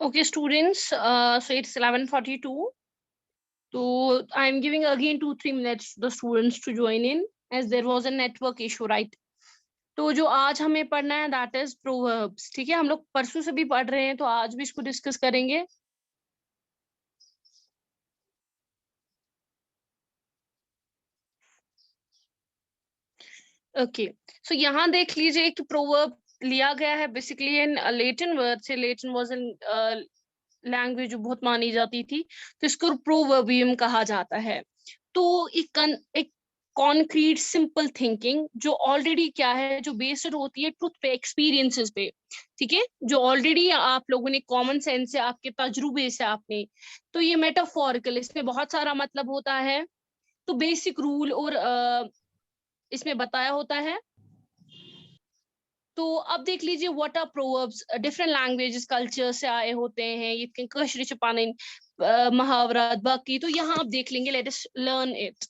Okay, students, so it's 11:42. So I'm giving again 2-3 minutes to the students to join in as there was a network issue, right? तो जो आज हमें पढ़ना है that is proverbs, ठीक है। हम लोग परसों से भी पढ़ रहे हैं तो आज भी इसको डिस्कस करेंगे। ओके, सो यहाँ देख लीजिए एक प्रोवर्ब लिया गया है बेसिकली इन लेटिन वर्ड से। लेटिन वाज इन लैंग्वेज जो बहुत मानी जाती थी, तो इसको प्रोवर्बियम कहा जाता है। तो एक कॉन्क्रीट सिंपल थिंकिंग जो ऑलरेडी क्या है, जो बेस्ड होती है ट्रुथ पे, एक्सपीरियंसेस पे, ठीक है, जो ऑलरेडी आप लोगों ने कॉमन सेंस से, आपके तजुर्बे से आपने, तो ये मेटाफोरिकल, इसमें बहुत सारा मतलब होता है। तो बेसिक रूल और इसमें बताया होता है। तो अब देख लीजिए what are proverbs, different languages culture से आए होते हैं, ये कशर छपाने मुहावरात बाकी, तो यहाँ आप देख लेंगे। Let us learn it.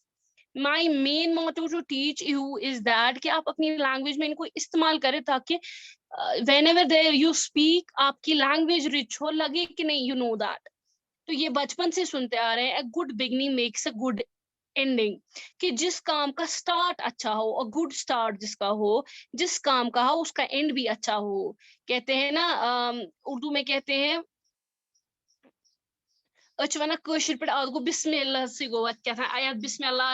My main motive to teach you is that कि आप अपनी लैंग्वेज में इनको इस्तेमाल करें ताकि whenever there you speak आपकी लैंग्वेज रिच हो, लगे कि नहीं यू नो दैट। तो ये बचपन से सुनते आ रहे हैं, a good beginning makes a good ending, कि जिस काम का स्टार्ट अच्छा हो, और गुड स्टार्ट जिसका हो, जिस काम का हो उसका एंड भी अच्छा हो। कहते हैं ना, उर्दू में कहते हैं वन कशर पे गो बिस्मिल्लाह से गो क्या था आयत बिस्मिल्लाह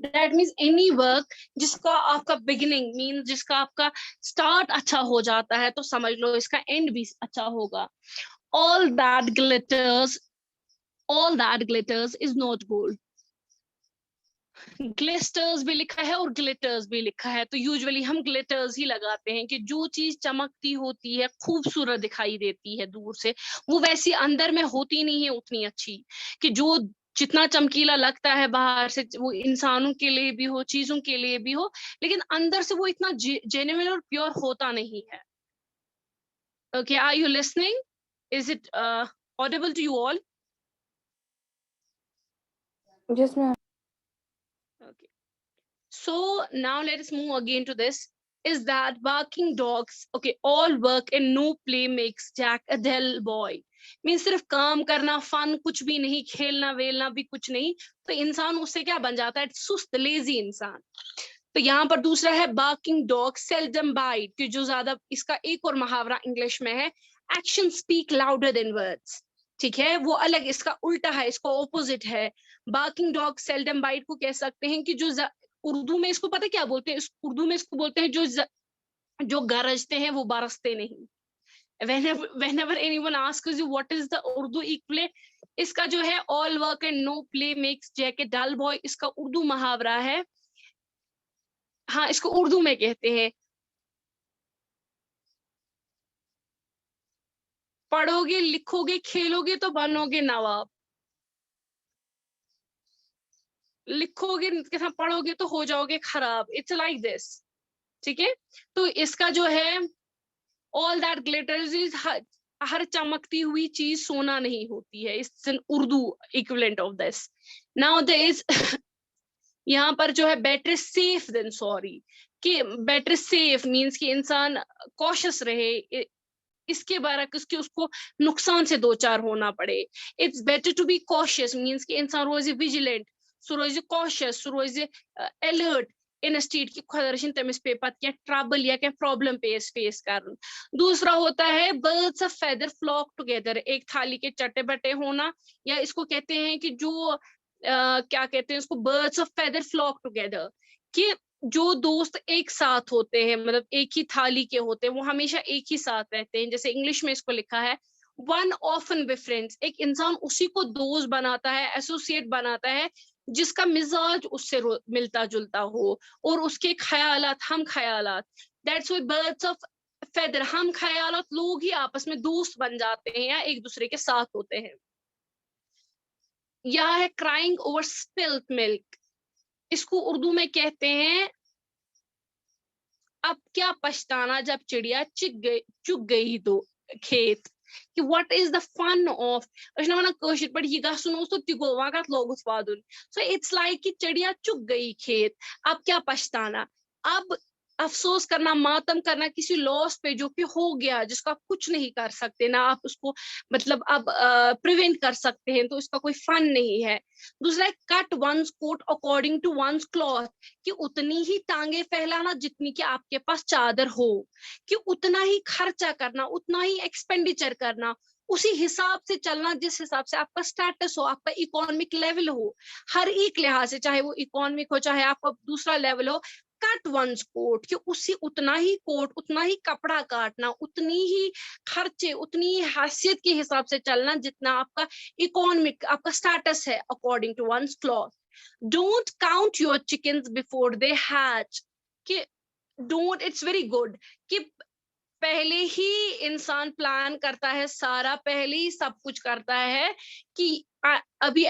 दैट मीन्स एनी वर्क जिसका आपका बिगिनिंग मीन जिसका आपका स्टार्ट अच्छा हो जाता है, तो समझ लो इसका एंड भी अच्छा होगा। all that glitters all that glitters is not gold। ग्लिस्टर्स भी लिखा है और ग्लिटर्स भी लिखा है, तो यूजुअली हम ग्लिटर्स ही लगाते हैं कि जो चीज चमकती होती है, खूबसूरत दिखाई देती है दूर से, वो वैसी अंदर में होती नहीं है उतनी अच्छी। कि जो जितना चमकीला लगता है बाहर से, वो इंसानों के लिए भी हो, चीजों के लिए भी हो, लेकिन अंदर से वो इतना जेन्युइन और प्योर होता नहीं है। Okay, are you listening? Is it audible to you all? Yes, ma'am. Okay. So now let us move again to this. Is that barking dogs, okay, all work and no play makes Jack a dull boy। Mean सिर्फ काम करना, fun कुछ भी नहीं, खेलना वेलना भी कुछ नहीं, तो इंसान उससे क्या बन जाता है? सुस्त लेजी इंसान। तो यहाँ पर दूसरा है बार्किंग डॉग सेल्डम बाइट, कि जो ज्यादा, इसका एक और मुहावरा इंग्लिश में है, action speak louder than words. ठीक है, वो अलग, इसका उल्टा है, इसको ऑपोजिट है। बार्किंग डॉग सेल्डम बाइट को कह सकते हैं कि जो उर्दू में इसको पता क्या बोलते हैं? उर्दू में इसको बोलते हैं जो गरजते हैं वो बरसते नहीं। whenever anyone asks you what is the Urdu equivalent, इसका जो है all work and no play makes Jack a dull boy, इसका उर्दू मुहावरा है। हाँ, इसको उर्दू में कहते हैं, पढ़ोगे लिखोगे खेलोगे तो बनोगे नवाब, लिखोगे के साथ पढ़ोगे तो हो जाओगे खराब। इट्स लाइक दिस, ठीक है। तो इसका जो है ऑल दैट ग्लिटर्स इज, हर चमकती हुई चीज सोना नहीं होती है। It's an Urdu equivalent of this. Now there is यहाँ पर जो है बेटर सेफ देन सॉरी, कि बेटर सेफ मींस कि इंसान कॉशियस रहे, इसके बारे उसके उसको नुकसान से दो चार होना पड़े। It's better to be cautious means कि इंसान रोज विजिलेंट, सो रोज कॉशियस, सो रोज अलर्ट इन स्टेट की खुदरशन तमिस पे पत क्या ट्रबल या क्या प्रॉब्लम फेस कर। दूसरा होता है birds of feather flock together, एक थाली के चटे बटे होना, या इसको कहते हैं कि जो क्या कहते हैं उसको, birds of feather flock together, कि जो दोस्त एक साथ होते हैं, मतलब एक ही थाली के होते हैं, वो हमेशा एक ही साथ रहते हैं। जैसे इंग्लिश में इसको लिखा है वन ऑफन बिफ्रेंड्स, एक इंसान उसी को दोस्त बनाता है, एसोसिएट बनाता है जिसका मिजाज उससे मिलता जुलता हो और उसके ख्यालात हम ख्यालात। That's why birds of feather, हम ख्यालात लोग ही आपस में दोस्त बन जाते हैं या एक दूसरे के साथ होते हैं। यह है क्राइंग ओवर स्पिल्ट मिल्क, इसको उर्दू में कहते हैं अब क्या पछताना जब चिड़िया चुग गई दो खेत। कि what is the fun of कशिर पे यह गसन तो तह गो वह लोगुस वादुन। सो इट्स लाइक कि चिड़िया चुग गई खेत, अब क्या पछताना। अब अफसोस करना, मातम करना किसी लॉस पे जो कि हो गया, जिसका आप कुछ नहीं कर सकते ना, आप उसको मतलब आप प्रिवेंट कर सकते हैं, तो इसका कोई फन नहीं है। दूसरा है cut one's coat according to one's cloth, कि उतनी ही टांगे फैलाना जितनी कि आपके पास चादर हो, कि उतना ही खर्चा करना, उतना ही एक्सपेंडिचर करना, उसी हिसाब से चलना जिस हिसाब से आपका स्टेटस हो, आपका इकोनॉमिक लेवल हो, हर एक लिहाज से, चाहे वो इकोनॉमिक हो चाहे आपका दूसरा लेवल हो। कट वंस कोट, कि उसी उतना ही कोट, उतना ही कपड़ा काटना, उतनी ही खर्चे, उतनी ही हैसियत के हिसाब से चलना जितना आपका इकोनॉमिक, आपका स्टेटस है, according to one's cloth. Don't count your chickens before they hatch, कि डोंट, इट्स वेरी गुड कि पहले ही इंसान प्लान करता है सारा, पहले ही सब कुछ करता है कि अभी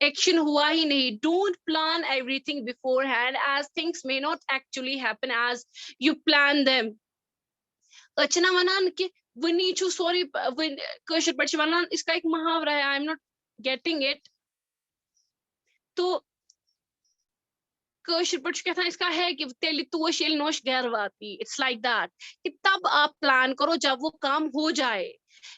एक्शन हुआ ही नहीं। Don't plan everything before hand as things may not actually happen as you plan them. अच्छा वनान कि वनी सॉरी कशर पे वनान, इसका एक मुहावरा है, I am not getting it, तो कशर पे क्या इसका है कि तेली तोश येल नोश घर वाती, इट्स लाइक दैट, कि तब आप प्लान करो जब वो काम हो जाए।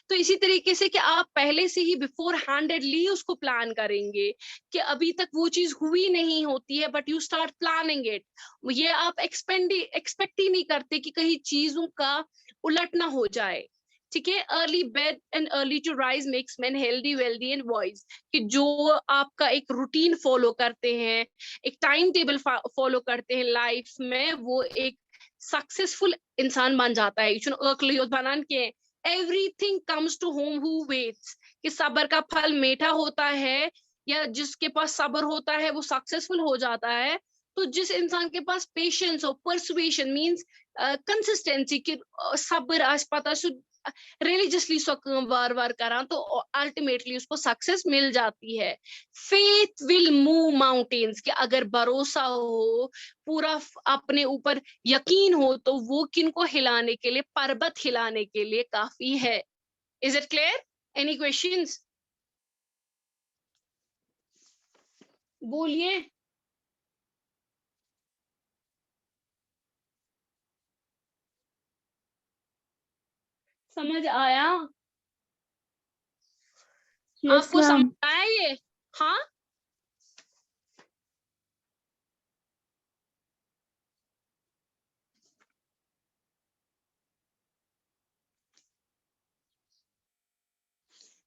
तो इसी तरीके से कि आप पहले से ही बिफोर हैंडेडली उसको प्लान करेंगे, कि अभी तक वो चीज हुई नहीं होती है but you start planning it. ये आप एक्सपेक्ट ही नहीं करते कि कहीं चीजों का उलट ना हो जाए। ठीक है, early bed and early to rise makes man healthy wealthy and wise, कि जो आपका एक रूटीन फॉलो करते हैं, एक टाइम टेबल फॉलो करते हैं लाइफ में, वो एक सक्सेसफुल इंसान बन जाता है। बनान के everything comes to home who waits, कि सबर का फल मीठा होता है, या जिसके पास सबर होता है वो सक्सेसफुल हो जाता है। तो जिस इंसान के पास पेशेंस हो, परसुएशन मींस कंसिस्टेंसी, कि सबर आज पता रिलीजियसली सो बार बार करा, तो अल्टीमेटली उसको सक्सेस मिल जाती है। फेथ विल मूव माउंटेन्स, कि अगर भरोसा हो, पूरा अपने ऊपर यकीन हो, तो वो किनको हिलाने के लिए, पर्वत हिलाने के लिए काफी है। Is it clear? Any questions? बोलिए। समझ आया? यस आपको समझ मैम। आया ये? हाँ,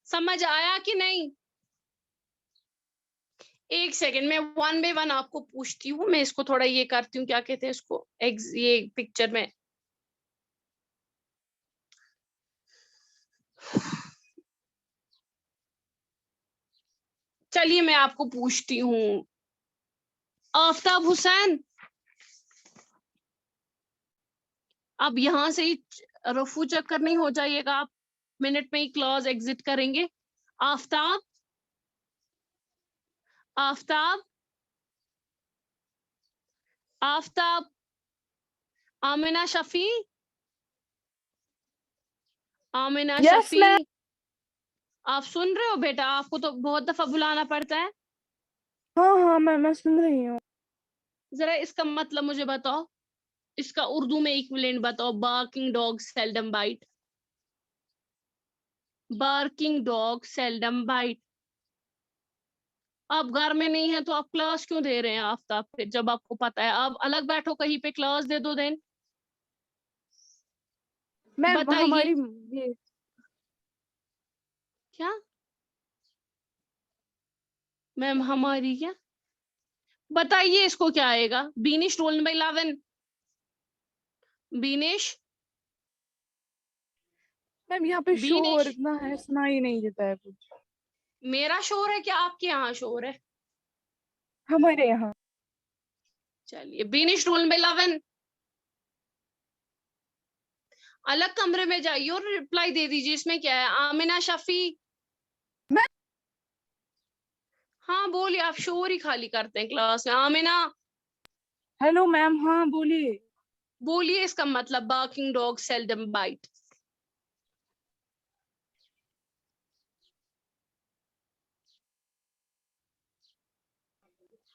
समझ आया कि नहीं? एक सेकंड, मैं वन बाय वन आपको पूछती हूँ, मैं इसको थोड़ा ये करती हूँ, क्या कहते हैं इसको, ये पिक्चर में। चलिए मैं आपको पूछती हूँ, आफ्ताब हुसैन, अब यहाँ से ही रफू चक्कर नहीं हो जाइएगा, आप मिनट में ही क्लास एग्जिट करेंगे। Aftab, Aftab, Aftab, Amina Shafi, Amina yes Shafi, ma'am. आप सुन रहे हो बेटा? आपको तो बहुत दफा बुलाना पड़ता है। हाँ हाँ मैं सुन रही हूँ। जरा इसका मतलब मुझे बताओ, इसका उर्दू में इक्विवेलेंट बताओ। Barking dog seldom bite, barking dog seldom bite. आप घर में नहीं है तो आप क्लास क्यों दे रहे हैं आफ्ताब? फिर जब आपको पता है, आप अलग बैठो कहीं पे, क्लास दे दो देन। मैम बताइए। हमारी ये क्या मैम हमारी क्या? बताइए इसको क्या आएगा? Beenish roll number 11, Beenish, ma'am यहाँ पे शोर बीनिश। इतना है, सुना ही नहीं देता है कुछ। मेरा शोर है क्या आपके यहाँ शोर है? हमारे यहाँ। चलिए, बीनिश रोल नंबर 11, अलग कमरे में जाइए और रिप्लाई दे दीजिए। इसमें क्या है? आमिना शफी, मैम हाँ बोलिए, आप शोर ही खाली करते हैं क्लास में। आमिना, हेलो मैम, हाँ बोलिए। बोलिए इसका मतलब, barking dog seldom bite.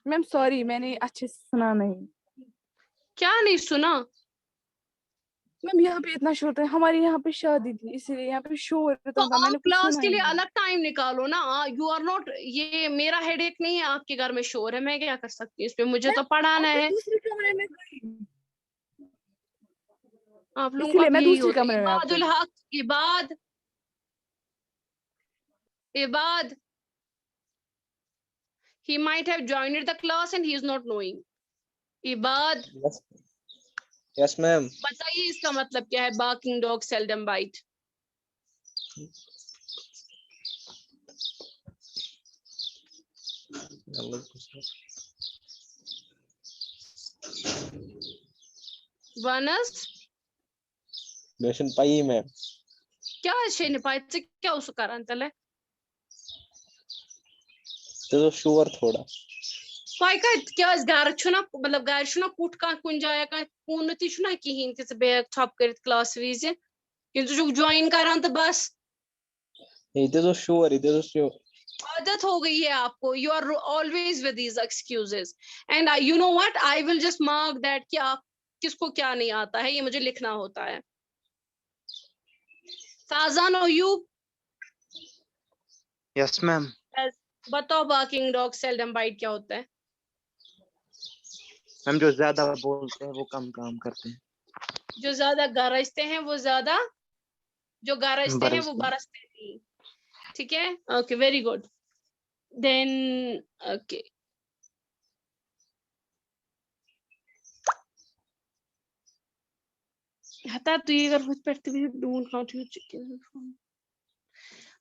Ma'am sorry, मैंने अच्छे से सुना नहीं। क्या नहीं सुना? मैम यहाँ पे इतना शोर था, हमारे यहाँ पे शादी थी इसीलिए यहाँ पे शोर तो इतना था, मैंने आप कुछ क्लास सुना के ही लिए नहीं। अलग टाइम निकालो ना। यू आर नॉट, ये मेरा हेडेक नहीं है, आपके घर में शोर है, मैं क्या कर सकती हूँ इस पे, मुझे तो पढ़ाना मैं है। दूसरे कमरे में गई, आप लोगों का इसीलिए भी मैं यही दूसरे होता है। कमरे में आप इबादुल गई। हक, इबाद, इबाद, he might have joined the class and he is not knowing. Ibad, yes yes ma'am. बताइए इसका मतलब क्या है, barking dog seldom bite। वनस, लेसन पाई मैम। क्या शेन पाइट से क्या उसको करंतल है? तो शोर थोड़ा पाइका क्या घर छुना, मतलब घर छुना कुट का कुन जाया का कून ती छुना किहिन ति बैग छप कर क्लास विज किंतु जो ज्वाइन करान तो बस ये तो शोर आदत हो गई है आपको। You are always with these excuses and you know what, I will just mark that कि आप किसको क्या नहीं आता है, ये मुझे लिखना होता है। साजान और यू, यस मैम। बताओ बार्किंग डॉग सेल्डम बाइट क्या होता है? मैम जो ज्यादा बोलते हैं वो कम काम करते हैं। जो ज्यादा गरजते हैं वो ज्यादा, जो गरजते हैं वो बरसते हैं। बरसते नहीं। ठीक है, okay, very good. Then okay, हता तू ये अगर कुछ पढ़ते भी ढूंढ रहा हूँ।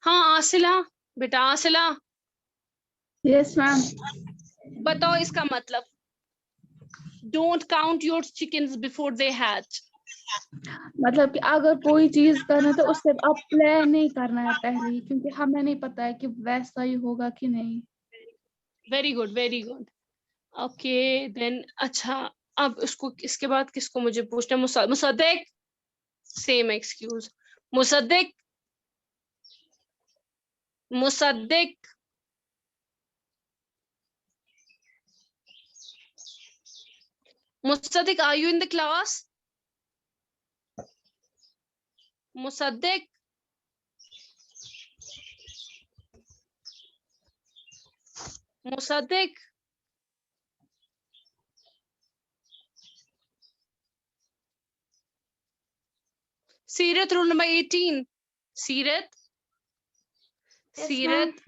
हाँ आसिला, बेटा आसिला, यस मैम। बताओ इसका मतलब। Don't count your chickens before they hatch. मतलब कि अगर कोई चीज करना है तो उससे आप प्लान नहीं करना है पहले ही, क्योंकि हमें नहीं पता है कि वैसा ही होगा कि नहीं। Very good, very good. Okay then, अच्छा अब इसको, इसके बाद किसको मुझे पूछना है? Musaddiq, same excuse. Musaddiq, Musaddiq, Musaddiq, are you in the class? Musaddiq, Musaddiq, Seerat, rule number 18। सीरत, सीरत,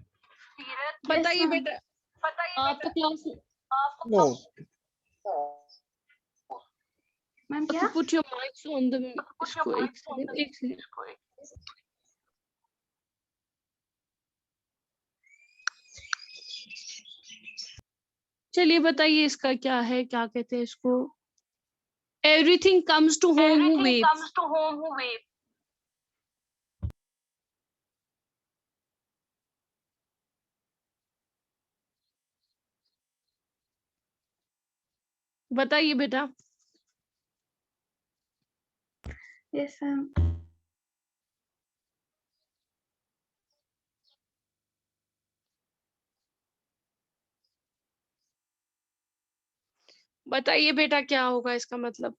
बताइए ma'am. बेटा, आप तो क्लास, नो मैम okay, क्या? put your mics on the, इसको एक सेकंड, एक सेकंड। चलिए बताइए इसका क्या है, क्या कहते हैं इसको? Everything comes to home who waits. बताइए बेटा। Yes ma'am. बताइए बेटा क्या होगा इसका मतलब?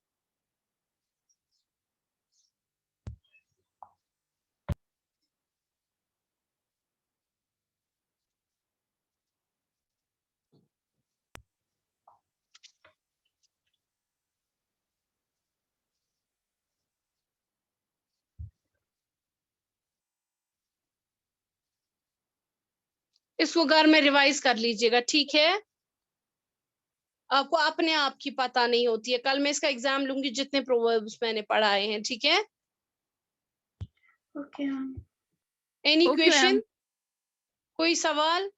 इसको घर में रिवाइज कर लीजिएगा, ठीक है? आपको अपने आप की पता नहीं होती है। कल मैं इसका एग्जाम लूंगी जितने प्रोवर्ब्स मैंने पढ़ाए हैं, ठीक है? Okay ma'am. Any okay question, ma'am. कोई सवाल?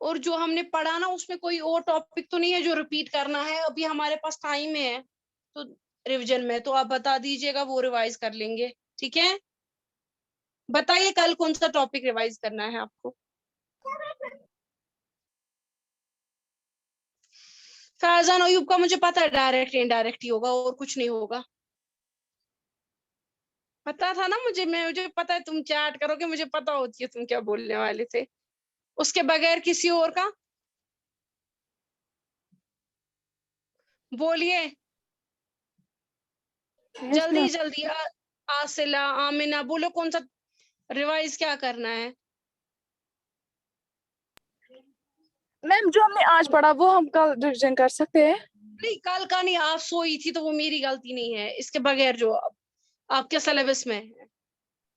और जो हमने पढ़ा ना उसमें कोई और टॉपिक तो नहीं है जो रिपीट करना है? अभी हमारे पास टाइम है तो रिवीजन में, तो आप बता दीजिएगा, वो रिवाइज कर लेंगे, ठीक है? बताइए कल कौन सा टॉपिक रिवाइज करना है आपको? फैजान अयूब का मुझे पता है डायरेक्ट इनडायरेक्ट ही होगा और कुछ नहीं होगा। पता था ना मुझे पता है तुम चैट करोगे, मुझे पता होती है तुम क्या बोलने वाले थे। उसके बगैर किसी और का बोलिए। Yes, जल्दी ma'am. जल्दी आसिला, आमिना, बोलो कौन सा रिवाइज क्या करना है? मैम जो हमने आज पढ़ा वो हम कल रिवीजन कर सकते हैं? नहीं, कल का नहीं, आप सोई थी तो वो मेरी गलती नहीं है, इसके बगैर जो आपके सिलेबस में है।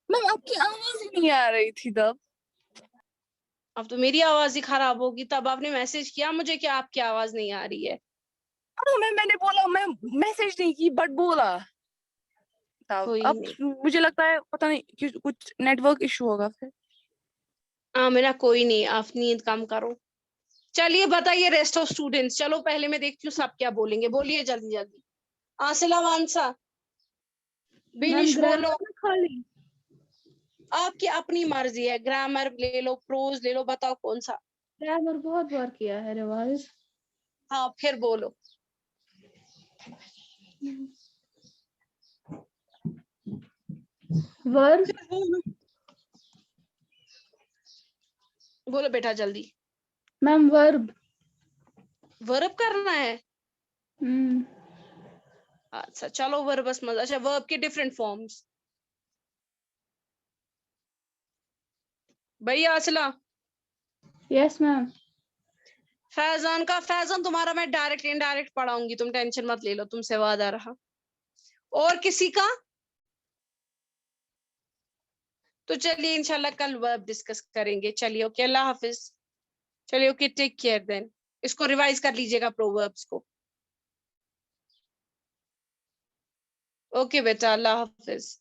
मैम आपकी आवाज ही नहीं आ रही थी तब। अब तो मेरी आवाज ही खराब होगी, तब आपने मैसेज किया मुझे कि आपकी आवाज नहीं आ रही है। हाँ मैम मैंने बोला, मैं मैसेज नहीं की बट बोला तब। कोई अब नहीं मुझे लगता है पता नहीं कि कुछ नेटवर्क इशू होगा फिर। आमिना, कोई नहीं, आप नींद कम करो। चलिए बताइए रेस्ट ऑफ स्टूडेंट्स, चलो पहले मैं देखती हूँ सब क्या बोलेंगे, बोलिए जल्दी जल्दी। आसिला, वांसा, मैम बिनिश बोलो। ग्रामर में खाली आपकी अपनी मर्जी है, ग्रामर ले लो, प्रोज ले लो, बताओ कौन सा। ग्रामर बहुत बार किया है रिवाइज। हाँ फिर बोलो। वर्ब, फिर बोलो, बोलो बेटा जल्दी। Ma'am verb. वर्ब करना है? हम्म, अच्छा चलो वर्बस मत, अच्छा वर्ब के डिफरेंट फॉर्म्स। भैया आसिला, यस मैम। फैजान का, फैजान तुम्हारा मैं डायरेक्ट इनडायरेक्ट पढ़ाऊंगी, तुम टेंशन मत ले लो, तुमसे वादा रहा। और किसी का? तो चलिए इंशाल्लाह कल वर्ब डिस्कस करेंगे। चलिए ओके, अल्लाह हाफिज। चलिए ओके, टेक केयर देन। इसको रिवाइज कर लीजिएगा प्रोवर्ब्स को। ओके बेटा, अल्लाह हाफिज।